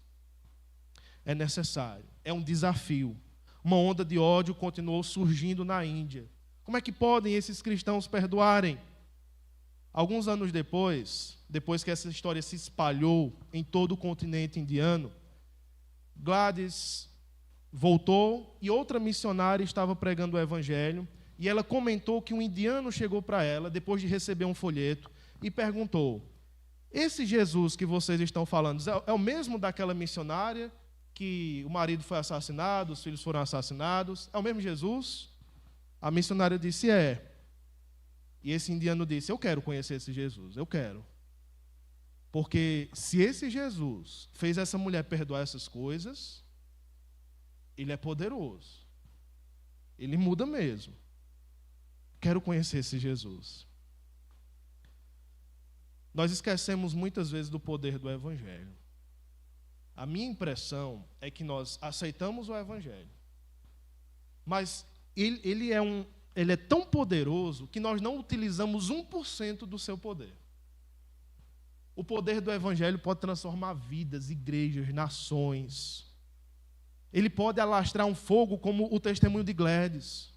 É necessário, é um desafio. Uma onda de ódio continuou surgindo na Índia. Como é que podem esses cristãos perdoarem? Alguns anos depois que essa história se espalhou em todo o continente indiano, Gladys voltou e outra missionária estava pregando o evangelho, e ela comentou que um indiano chegou para ela, depois de receber um folheto, e perguntou: esse Jesus que vocês estão falando é o mesmo daquela missionária que o marido foi assassinado, os filhos foram assassinados? É o mesmo Jesus? A missionária disse: é. E esse indiano disse: eu quero conhecer esse Jesus, eu quero. Porque se esse Jesus fez essa mulher perdoar essas coisas, ele é poderoso. Ele muda mesmo. Quero conhecer esse Jesus. Nós esquecemos muitas vezes do poder do evangelho. A minha impressão é que nós aceitamos o evangelho, mas ele é tão poderoso que nós não utilizamos 1% do seu poder. O poder do evangelho pode transformar vidas, igrejas, nações. Ele pode alastrar um fogo como o testemunho de Gladys.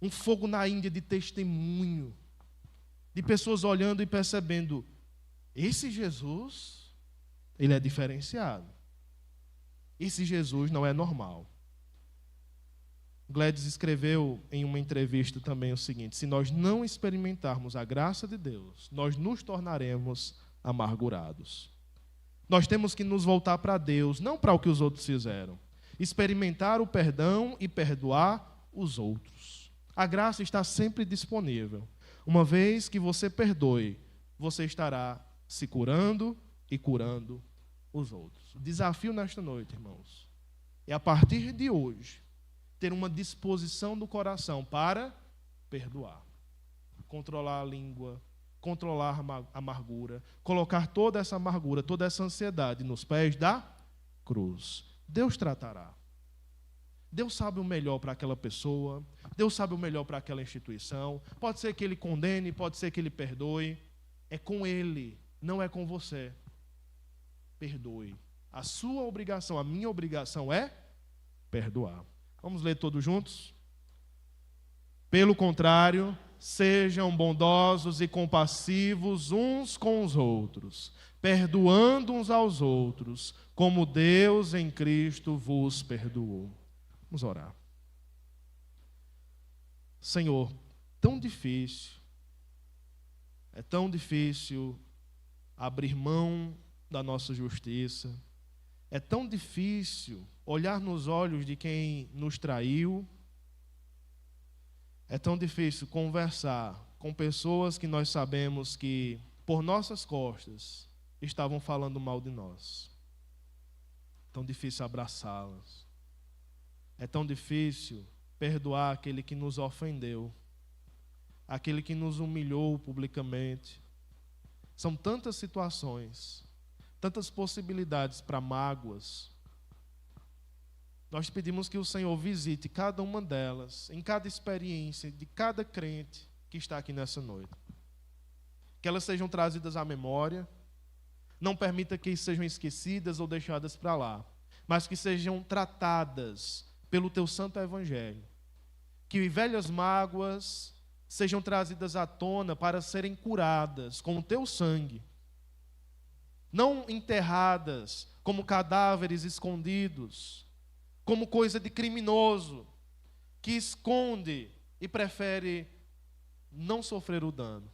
Um fogo na Índia de testemunho. De pessoas olhando e percebendo: esse Jesus, ele é diferenciado. Esse Jesus não é normal. Gladys escreveu em uma entrevista também o seguinte: se nós não experimentarmos a graça de Deus, nós nos tornaremos amargurados. Nós temos que nos voltar para Deus, não para o que os outros fizeram. Experimentar o perdão e perdoar os outros. A graça está sempre disponível. Uma vez que você perdoe, você estará se curando e curando os outros. O desafio nesta noite, irmãos, é a partir de hoje ter uma disposição do coração para perdoar, controlar a língua, controlar a amargura, colocar toda essa amargura, toda essa ansiedade nos pés da cruz. Deus tratará. Deus sabe o melhor para aquela pessoa, Deus sabe o melhor para aquela instituição. Pode ser que Ele condene, pode ser que Ele perdoe. É com Ele, não é com você. Perdoe. A sua obrigação, a minha obrigação é perdoar. Vamos ler todos juntos? Pelo contrário, sejam bondosos e compassivos uns com os outros, perdoando uns aos outros, como Deus em Cristo vos perdoou. Vamos orar. Senhor, tão difícil É tão difícil abrir mão da nossa justiça. É tão difícil olhar nos olhos de quem nos traiu. É tão difícil conversar com pessoas que nós sabemos que, por nossas costas, estavam falando mal de nós. É tão difícil abraçá-las. É tão difícil perdoar aquele que nos ofendeu, aquele que nos humilhou publicamente. São tantas situações, tantas possibilidades para mágoas. Nós pedimos que o Senhor visite cada uma delas, em cada experiência de cada crente que está aqui nessa noite. Que elas sejam trazidas à memória, não permita que sejam esquecidas ou deixadas para lá, mas que sejam tratadas pelo Teu Santo Evangelho. Que velhas mágoas sejam trazidas à tona para serem curadas com o Teu sangue, não enterradas como cadáveres escondidos, como coisa de criminoso, que esconde e prefere não sofrer o dano.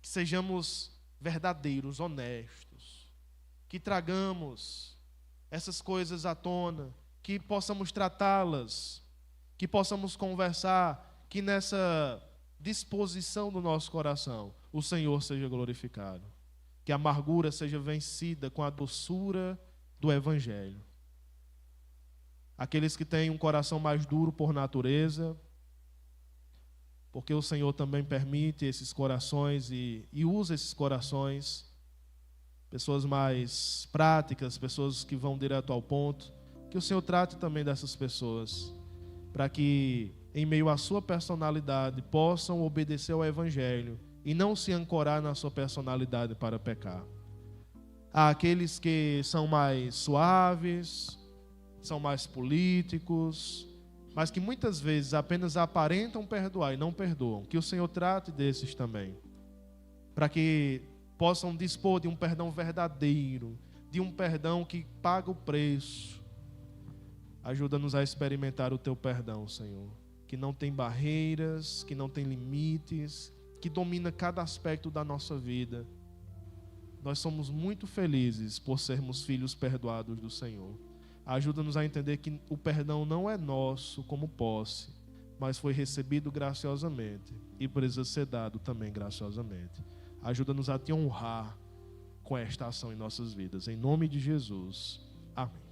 Que sejamos verdadeiros, honestos, que tragamos essas coisas à tona, que possamos tratá-las, que possamos conversar, que nessa disposição do nosso coração o Senhor seja glorificado, que a amargura seja vencida com a doçura do Evangelho. Aqueles que têm um coração mais duro por natureza, porque o Senhor também permite esses corações e usa esses corações, pessoas mais práticas, pessoas que vão direto ao ponto, que o Senhor trate também dessas pessoas, para que em meio à sua personalidade possam obedecer ao Evangelho e não se ancorar na sua personalidade para pecar. Há aqueles que são mais suaves, são mais políticos, mas que muitas vezes apenas aparentam perdoar e não perdoam. Que o Senhor trate desses também, para que possam dispor de um perdão verdadeiro, de um perdão que paga o preço. Ajuda-nos a experimentar o Teu perdão, Senhor, que não tem barreiras, que não tem limites, que domina cada aspecto da nossa vida. Nós somos muito felizes por sermos filhos perdoados do Senhor. Ajuda-nos a entender que o perdão não é nosso como posse, mas foi recebido graciosamente e precisa ser dado também graciosamente. Ajuda-nos a Te honrar com esta ação em nossas vidas. Em nome de Jesus. Amém.